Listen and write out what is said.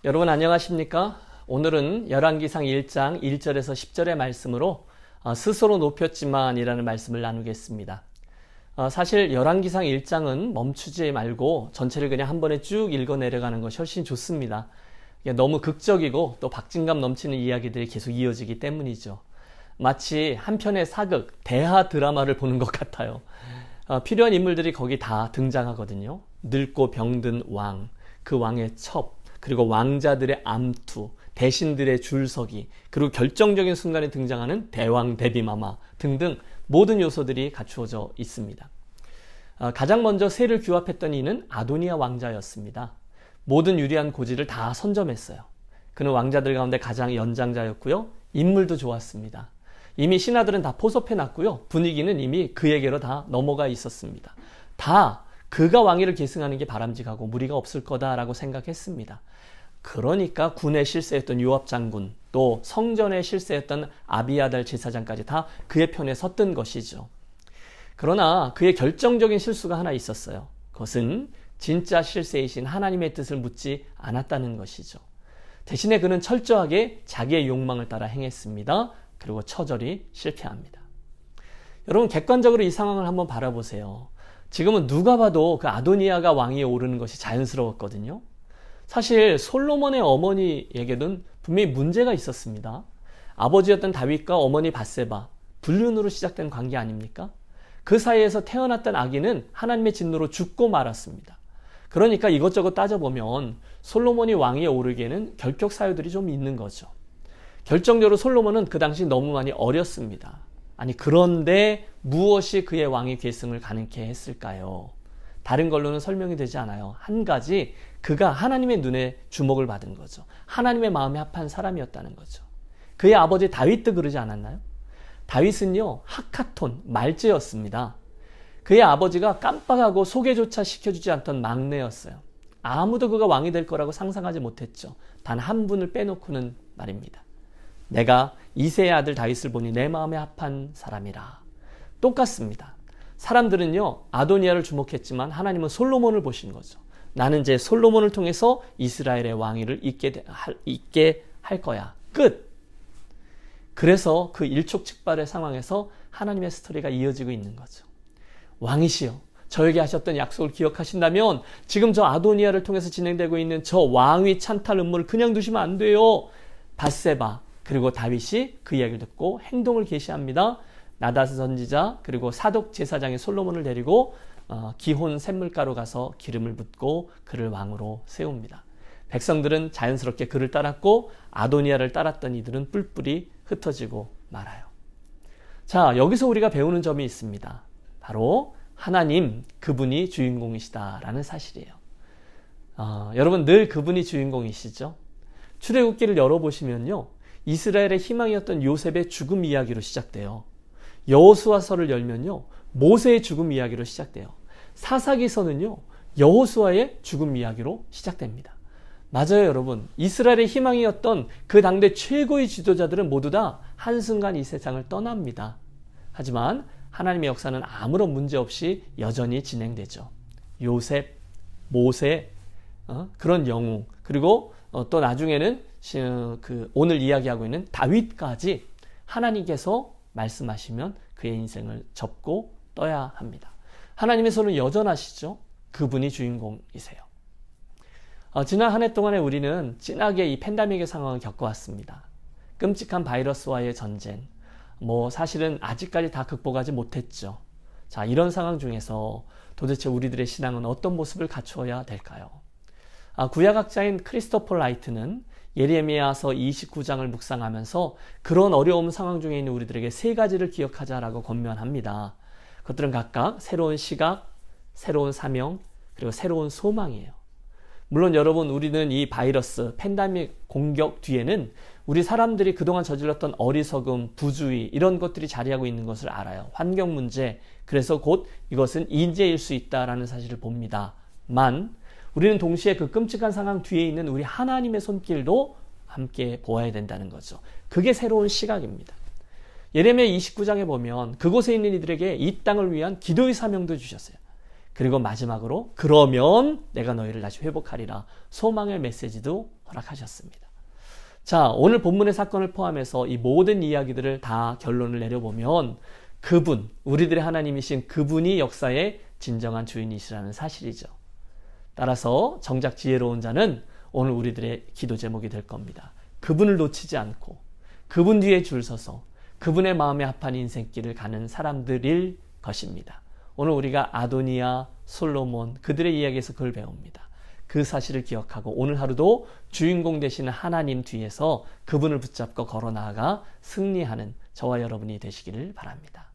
여러분 안녕하십니까? 오늘은 열왕기상 1장 1절에서 10절의 말씀으로 스스로 높였지만 이라는 말씀을 나누겠습니다. 사실 열왕기상 1장은 멈추지 말고 전체를 그냥 한 번에 쭉 읽어 내려가는 것이 훨씬 좋습니다. 너무 극적이고 또 박진감 넘치는 이야기들이 계속 이어지기 때문이죠. 마치 한 편의 사극, 대하 드라마를 보는 것 같아요. 필요한 인물들이 거기 다 등장하거든요. 늙고 병든 왕, 그 왕의 첩, 그리고 왕자들의 암투, 대신들의 줄서기, 그리고 결정적인 순간에 등장하는 대왕 대비마마 등등 모든 요소들이 갖추어져 있습니다. 가장 먼저 세를 규합했던 이는 아도니아 왕자였습니다. 모든 유리한 고지를 다 선점했어요. 그는 왕자들 가운데 가장 연장자였고요. 인물도 좋았습니다. 이미 신하들은 다 포섭해놨고요. 분위기는 이미 그에게로 다 넘어가 있었습니다. 다 그가 왕위를 계승하는 게 바람직하고 무리가 없을 거다라고 생각했습니다. 그러니까 군에 실세했던 요압 장군, 또 성전에 실세했던 아비아달 제사장까지 다 그의 편에 섰던 것이죠. 그러나 그의 결정적인 실수가 하나 있었어요. 그것은 진짜 실세이신 하나님의 뜻을 묻지 않았다는 것이죠. 대신에 그는 철저하게 자기의 욕망을 따라 행했습니다. 그리고 처절히 실패합니다. 여러분 객관적으로 이 상황을 한번 바라보세요. 지금은 누가 봐도 그 아도니아가 왕위에 오르는 것이 자연스러웠거든요. 사실 솔로몬의 어머니에게는 분명히 문제가 있었습니다. 아버지였던 다윗과 어머니 밧세바, 불륜으로 시작된 관계 아닙니까? 그 사이에서 태어났던 아기는 하나님의 진노로 죽고 말았습니다. 그러니까 이것저것 따져보면 솔로몬이 왕위에 오르기에는 결격 사유들이 좀 있는 거죠. 결정적으로 솔로몬은 그 당시 너무 많이 어렸습니다. 아니 그런데 무엇이 그의 왕위 계승을 가능케 했을까요? 다른 걸로는 설명이 되지 않아요. 한 가지, 그가 하나님의 눈에 주목을 받은 거죠. 하나님의 마음에 합한 사람이었다는 거죠. 그의 아버지 다윗도 그러지 않았나요? 다윗은요, 하카톤, 말제였습니다. 그의 아버지가 깜빡하고 소개조차 시켜주지 않던 막내였어요. 아무도 그가 왕이 될 거라고 상상하지 못했죠. 단 한 분을 빼놓고는 말입니다. 내가 이새의 아들 다윗을 보니 내 마음에 합한 사람이라. 똑같습니다. 사람들은요, 아도니아를 주목했지만 하나님은 솔로몬을 보신 거죠. 나는 이제 솔로몬을 통해서 이스라엘의 왕위를 잇게 할 거야. 끝! 그래서 그 일촉즉발의 상황에서 하나님의 스토리가 이어지고 있는 거죠. 왕이시여, 저에게 하셨던 약속을 기억하신다면 지금 저 아도니아를 통해서 진행되고 있는 저 왕위 찬탈 음모를 그냥 두시면 안 돼요. 밧세바, 그리고 다윗이 그 이야기를 듣고 행동을 개시합니다. 나다스 선지자 그리고 사독 제사장의 솔로몬을 데리고 기혼 샘물가로 가서 기름을 붓고 그를 왕으로 세웁니다. 백성들은 자연스럽게 그를 따랐고 아도니아를 따랐던 이들은 뿔뿔이 흩어지고 말아요. 자, 여기서 우리가 배우는 점이 있습니다. 바로 하나님, 그분이 주인공이시다라는 사실이에요. 여러분 늘 그분이 주인공이시죠? 출애굽기를 열어보시면요, 이스라엘의 희망이었던 요셉의 죽음 이야기로 시작돼요. 여호수아서를 열면요, 모세의 죽음 이야기로 시작돼요. 사사기서는요, 여호수아의 죽음 이야기로 시작됩니다. 맞아요, 여러분. 이스라엘의 희망이었던 그 당대 최고의 지도자들은 모두 다 한순간 이 세상을 떠납니다. 하지만 하나님의 역사는 아무런 문제 없이 여전히 진행되죠. 요셉, 모세, 그런 영웅, 그리고 또 나중에는 오늘 이야기하고 있는 다윗까지 하나님께서 말씀하시면 그의 인생을 접고 떠야 합니다. 하나님의 손은 여전하시죠. 그분이 주인공이세요. 지난 한 해 동안에 우리는 진하게 이 팬데믹의 상황을 겪어왔습니다. 끔찍한 바이러스와의 전쟁, 사실은 아직까지 다 극복하지 못했죠. 자, 이런 상황 중에서 도대체 우리들의 신앙은 어떤 모습을 갖추어야 될까요? 구약학자인 크리스토퍼 라이트는 예레미야서 29장을 묵상하면서 그런 어려운 상황 중에 있는 우리들에게 세 가지를 기억하자라고 권면합니다. 그것들은 각각 새로운 시각, 새로운 사명, 그리고 새로운 소망이에요. 물론 여러분, 우리는 이 바이러스, 팬데믹 공격 뒤에는 우리 사람들이 그동안 저질렀던 어리석음, 부주의 이런 것들이 자리하고 있는 것을 알아요. 환경 문제, 그래서 곧 이것은 인재일 수 있다라는 사실을 봅니다만 우리는 동시에 그 끔찍한 상황 뒤에 있는 우리 하나님의 손길도 함께 보아야 된다는 거죠. 그게 새로운 시각입니다. 예레미야 29장에 보면 그곳에 있는 이들에게 이 땅을 위한 기도의 사명도 주셨어요. 그리고 마지막으로 그러면 내가 너희를 다시 회복하리라 소망의 메시지도 허락하셨습니다. 자, 오늘 본문의 사건을 포함해서 이 모든 이야기들을 다 결론을 내려보면 그분, 우리들의 하나님이신 그분이 역사의 진정한 주인이시라는 사실이죠. 따라서 정작 지혜로운 자는 오늘 우리들의 기도 제목이 될 겁니다. 그분을 놓치지 않고 그분 뒤에 줄 서서 그분의 마음에 합한 인생길을 가는 사람들일 것입니다. 오늘 우리가 아도니아, 솔로몬 그들의 이야기에서 그걸 배웁니다. 그 사실을 기억하고 오늘 하루도 주인공 되시는 하나님 뒤에서 그분을 붙잡고 걸어 나아가 승리하는 저와 여러분이 되시기를 바랍니다.